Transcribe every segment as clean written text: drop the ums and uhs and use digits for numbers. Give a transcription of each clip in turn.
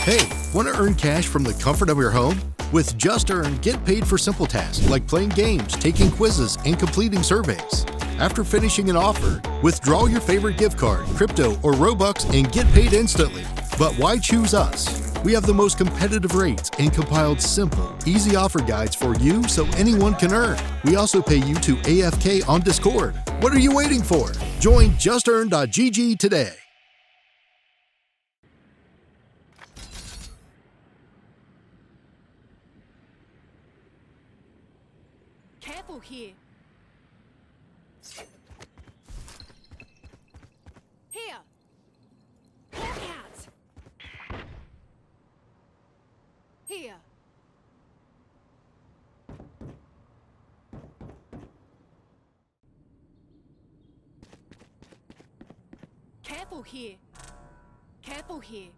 Hey, want to earn cash from the comfort of your home? With Just Earn, get paid for simple tasks like playing games, taking quizzes, and completing surveys. After finishing an offer, withdraw your favorite gift card, crypto, or Robux and get paid instantly. But why choose us? We have the most competitive rates and compiled simple, easy offer guides for you so anyone can earn. We also pay you to AFK on Discord. What are you waiting for? Join justearn.gg today. Careful here. Here. Look out. Here. Careful here. Careful here.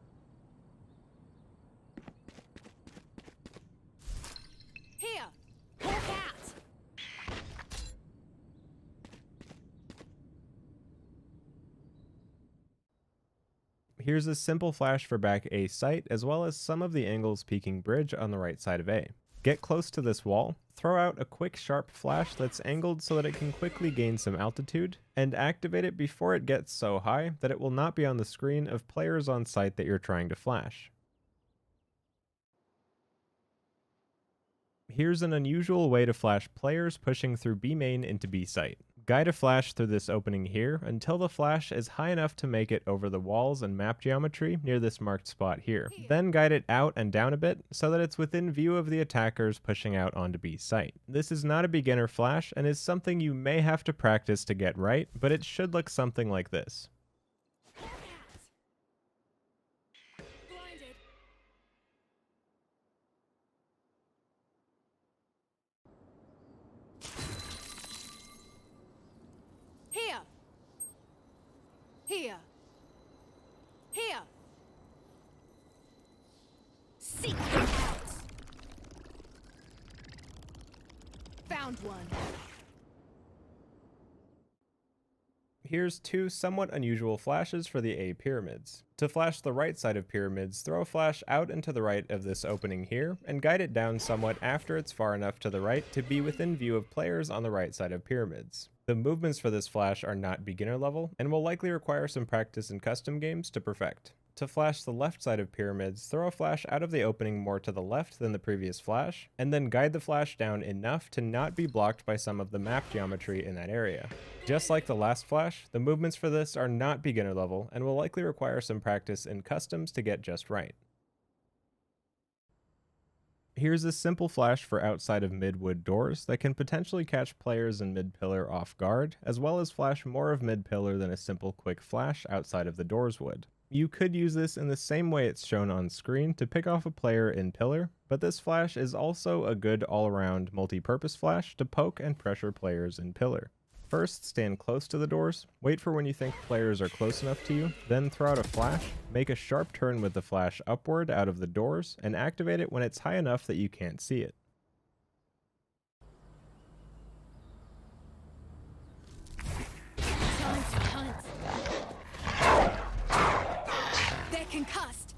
Here. Look out. Here's a simple flash for back A site, as well as some of the angles peeking bridge on the right side of A. Get close to this wall, throw out a quick sharp flash that's angled so that it can quickly gain some altitude, and activate it before it gets so high that it will not be on the screen of players on site that you're trying to flash. Here's an unusual way to flash players pushing through B main into B site. Guide a flash through this opening here until the flash is high enough to make it over the walls and map geometry near this marked spot here. Then guide it out and down a bit so that it's within view of the attackers pushing out onto B site. This is not a beginner flash and is something you may have to practice to get right, but it should look something like this. Here. Here. Seek them out. Found one. Here's two somewhat unusual flashes for the A pyramids. To flash the right side of pyramids, throw a flash out and to the right of this opening here, and guide it down somewhat after it's far enough to the right to be within view of players on the right side of pyramids. The movements for this flash are not beginner level, and will likely require some practice in custom games to perfect. To flash the left side of pyramids, throw a flash out of the opening more to the left than the previous flash, and then guide the flash down enough to not be blocked by some of the map geometry in that area. Just like the last flash, the movements for this are not beginner level, and will likely require some practice in customs to get just right. Here's a simple flash for outside of mid-wood doors that can potentially catch players in mid-pillar off guard, as well as flash more of mid-pillar than a simple quick flash outside of the doors would. You could use this in the same way it's shown on screen to pick off a player in pillar, but this flash is also a good all-around multi-purpose flash to poke and pressure players in pillar. First, stand close to the doors, wait for when you think players are close enough to you, then throw out a flash, make a sharp turn with the flash upward out of the doors, and activate it when it's high enough that you can't see it. They're concussed.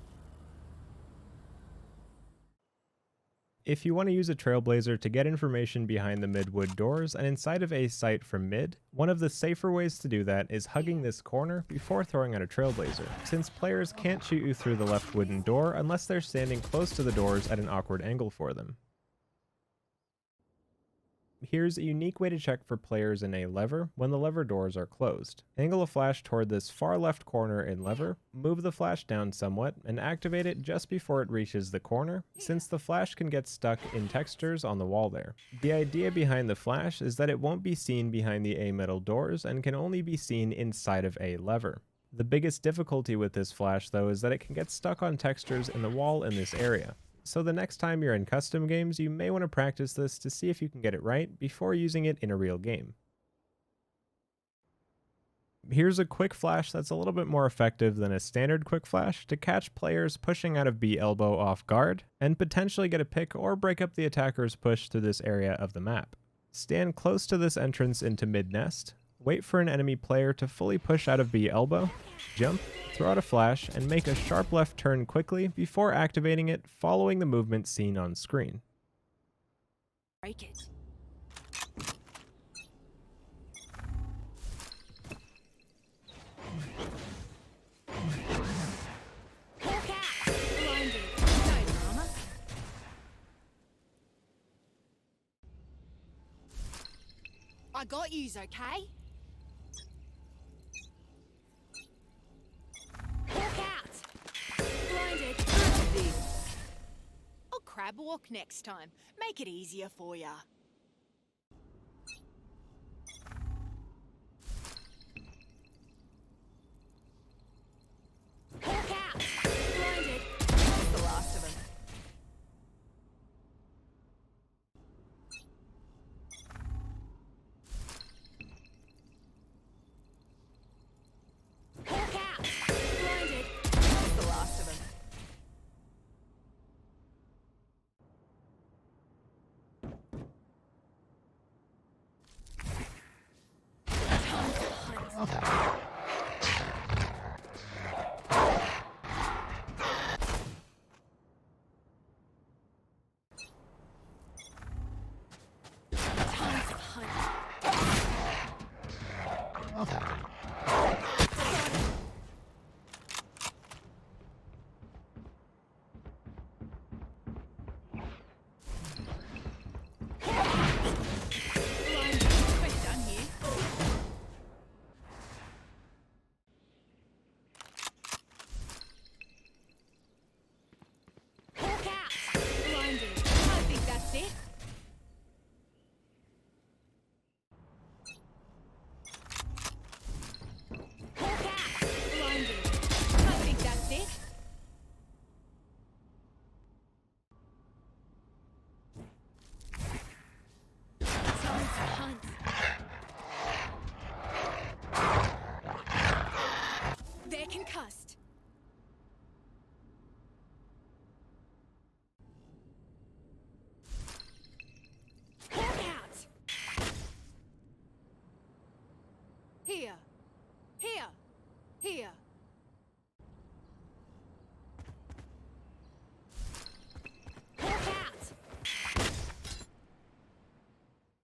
If you want to use a trailblazer to get information behind the mid-wood doors and inside of a site from mid, one of the safer ways to do that is hugging this corner before throwing out a trailblazer, since players can't shoot you through the left wooden door unless they're standing close to the doors at an awkward angle for them. Here's a unique way to check for players in a lever when the lever doors are closed. Angle a flash toward this far left corner in lever, move the flash down somewhat, and activate it just before it reaches the corner, since the flash can get stuck in textures on the wall there. The idea behind the flash is that it won't be seen behind the A middle doors and can only be seen inside of a lever. The biggest difficulty with this flash though is that it can get stuck on textures in the wall in this area. So the next time you're in custom games, you may want to practice this to see if you can get it right before using it in a real game. Here's a quick flash that's a little bit more effective than a standard quick flash to catch players pushing out of B elbow off guard, and potentially get a pick or break up the attacker's push through this area of the map. Stand close to this entrance into mid-nest, Wait for an enemy player to fully push out of B elbow, jump, throw out a flash, and make a sharp left turn quickly before activating it, following the movement seen on screen. Break it. Hawk out. Blinded. No drama. I got yous, okay? Hawk out. Blinded. I'll crab walk next time. Make it easier for ya.